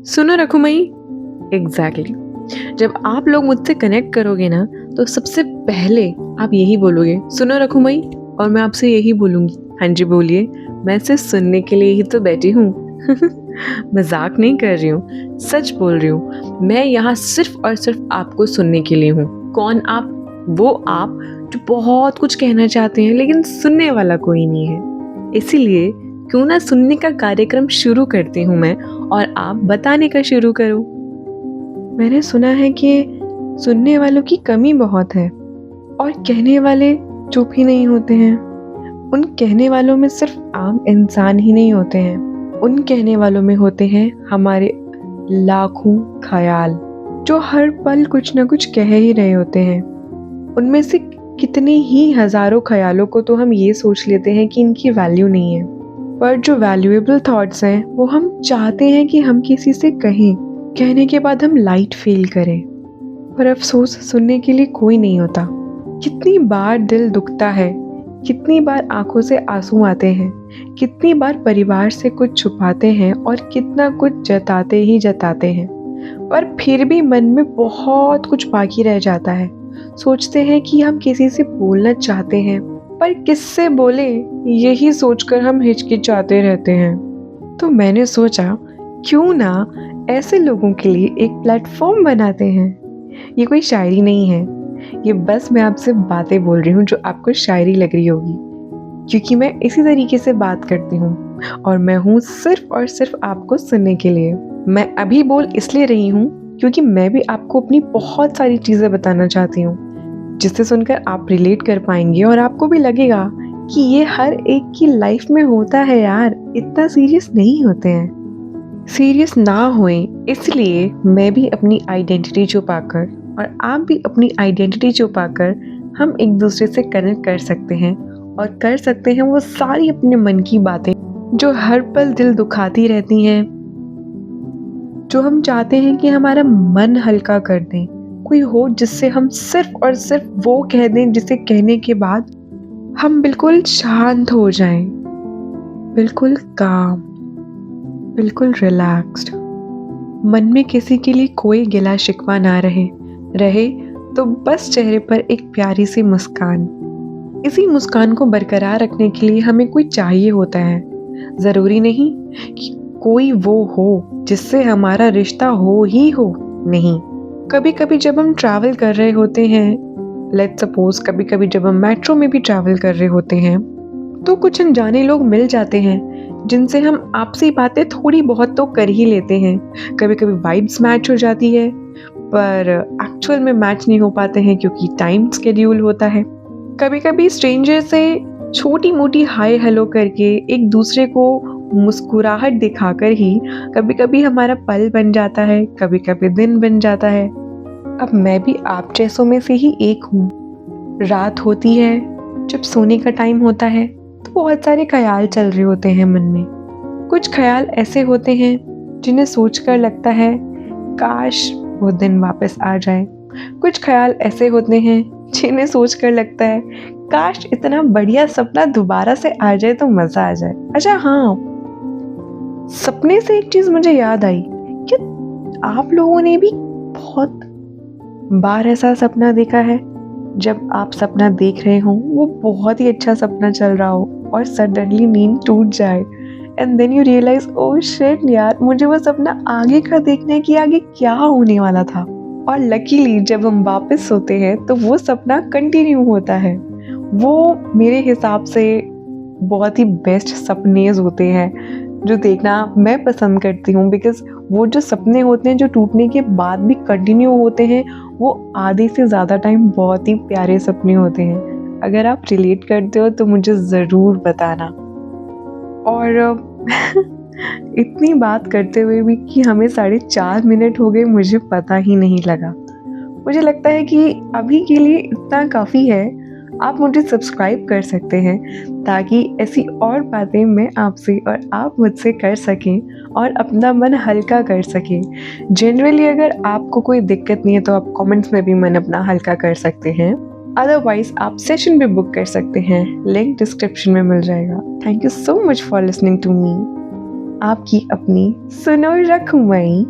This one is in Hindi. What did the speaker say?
सुनो रखुमई। एग्जैक्टली। जब आप लोग मुझसे कनेक्ट करोगे ना, तो सबसे पहले आप यही बोलोगे, सुनो रखुमई। और मैं आपसे यही बोलूंगी, हाँ जी बोलिए। मैं सिर्फ सुनने के लिए ही तो बैठी हूँ। मजाक नहीं कर रही हूँ, सच बोल रही हूँ। मैं यहाँ सिर्फ और सिर्फ आपको सुनने के लिए हूँ। कौन आप? वो आप जो बहुत कुछ कहना चाहते हैं लेकिन सुनने वाला कोई नहीं है। इसीलिए क्यों ना सुनने का कार्यक्रम शुरू करती हूँ मैं, और आप बताने का शुरू करो। मैंने सुना है कि सुनने वालों की कमी बहुत है और कहने वाले चुप ही नहीं होते हैं। उन कहने वालों में सिर्फ आम इंसान ही नहीं होते हैं, उन कहने वालों में होते हैं हमारे लाखों ख्याल, जो हर पल कुछ ना कुछ कह ही रहे होते हैं। उनमें से कितने ही हजारों ख्यालों को तो हम ये सोच लेते हैं कि इनकी वैल्यू नहीं है, पर जो वैल्यूएबल थॉट्स हैं वो हम चाहते हैं कि हम किसी से कहें, कहने के बाद हम लाइट फील करें। पर अफसोस सुनने के लिए कोई नहीं होता। कितनी बार दिल दुखता है, कितनी बार आंखों से आंसू आते हैं, कितनी बार परिवार से कुछ छुपाते हैं और कितना कुछ जताते ही जताते हैं, पर फिर भी मन में बहुत कुछ बाकी रह जाता है। सोचते हैं कि हम किसी से बोलना चाहते हैं, पर किससे बोले, यही सोचकर हम हिचकिचाते रहते हैं। तो मैंने सोचा, क्यों ना ऐसे लोगों के लिए एक प्लेटफॉर्म बनाते हैं। ये कोई शायरी नहीं है, ये बस मैं आपसे बातें बोल रही हूँ जो आपको शायरी लग रही होगी, क्योंकि मैं इसी तरीके से बात करती हूँ और मैं हूँ सिर्फ और सिर्फ आपको सुनने के लिए। मैं अभी बोल इसलिए रही हूँ क्योंकि मैं भी आपको अपनी बहुत सारी चीज़ें बताना चाहती हूँ, जिससे सुनकर आप रिलेट कर पाएंगे और आपको भी लगेगा कि ये हर एक की लाइफ में होता है यार, इतना सीरियस नहीं होते हैं। सीरियस ना होए इसलिए मैं भी अपनी आइडेंटिटी छुपाकर और आप भी अपनी आइडेंटिटी छुपाकर हम एक दूसरे से कनेक्ट कर सकते हैं और कर सकते हैं वो सारी अपने मन की बातें जो हर पल दिल दुखाती रहती हैं, जो हम चाहते हैं कि हमारा मन हल्का कर दें। कोई हो जिससे हम सिर्फ और सिर्फ वो कह दें जिसे कहने के बाद हम बिल्कुल शांत हो जाएं, बिल्कुल काम, बिल्कुल रिलैक्स्ड। मन में किसी के लिए कोई गिला शिकवा ना रहे रहे तो बस चेहरे पर एक प्यारी सी मुस्कान। इसी मुस्कान को बरकरार रखने के लिए हमें कोई चाहिए होता है। ज़रूरी नहीं कि कोई वो हो जिससे हमारा रिश्ता हो ही हो, नहीं। कभी कभी जब हम ट्रैवल कर रहे होते हैं, लेट्स सपोज कभी कभी जब हम मेट्रो में भी ट्रैवल कर रहे होते हैं, तो कुछ अनजाने लोग मिल जाते हैं जिनसे हम आपसी बातें थोड़ी बहुत तो कर ही लेते हैं। कभी कभी वाइब्स मैच हो जाती है, पर एक्चुअल में मैच नहीं हो पाते हैं क्योंकि टाइम स्केड्यूल होता है। कभी कभी स्ट्रेंजर से छोटी मोटी हाय हेलो करके एक दूसरे को मुस्कुराहट दिखाकर ही कभी कभी हमारा पल बन जाता है, कभी कभी दिन बन जाता है। अब मैं भी आप जैसों में से ही एक हूँ। रात होती है, जब सोने का टाइम होता है, तो बहुत सारे ख्याल चल रहे होते हैं मन में। कुछ ख्याल ऐसे होते हैं जिन्हें सोचकर लगता है काश वो दिन वापस आ जाए। कुछ ख्याल ऐसे होते हैं जिन्हें सोचकर लगता है काश इतना बढ़िया सपना दोबारा से आ जाए तो मजा आ जाए। अच्छा हाँ, सपने से एक चीज मुझे याद आई कि आप लोगों ने भी बहुत बार ऐसा सपना देखा है, जब आप सपना देख रहे हो वो बहुत ही अच्छा सपना चल रहा हो और सडनली नींद टूट जाए, and then you realise oh shit यार, मुझे वो सपना आगे का देखना है कि आगे क्या होने वाला था। और लकीली जब हम वापस सोते हैं तो वो सपना कंटिन्यू होता है। वो मेरे हिसाब से बहुत ही बेस्ट सपने होते हैं जो देखना मैं पसंद करती हूँ, बिकॉज वो जो सपने होते हैं जो टूटने के बाद भी कंटिन्यू होते हैं, वो आधे से ज़्यादा टाइम बहुत ही प्यारे सपने होते हैं। अगर आप रिलेट करते हो तो मुझे ज़रूर बताना। और इतनी बात करते हुए भी कि हमें 4.5 मिनट हो गए, मुझे पता ही नहीं लगा। मुझे लगता है कि अभी के लिए इतना काफ़ी है। आप मुझे सब्सक्राइब कर सकते हैं ताकि ऐसी और बातें मैं आपसे और आप मुझसे कर सकें और अपना मन हल्का कर सकें। जनरली अगर आपको कोई दिक्कत नहीं है तो आप कमेंट्स में भी मन अपना हल्का कर सकते हैं, अदरवाइज आप सेशन भी बुक कर सकते हैं, लिंक डिस्क्रिप्शन में मिल जाएगा। Thank you so much for listening to me. आपकी अपनी सुनो रखमई।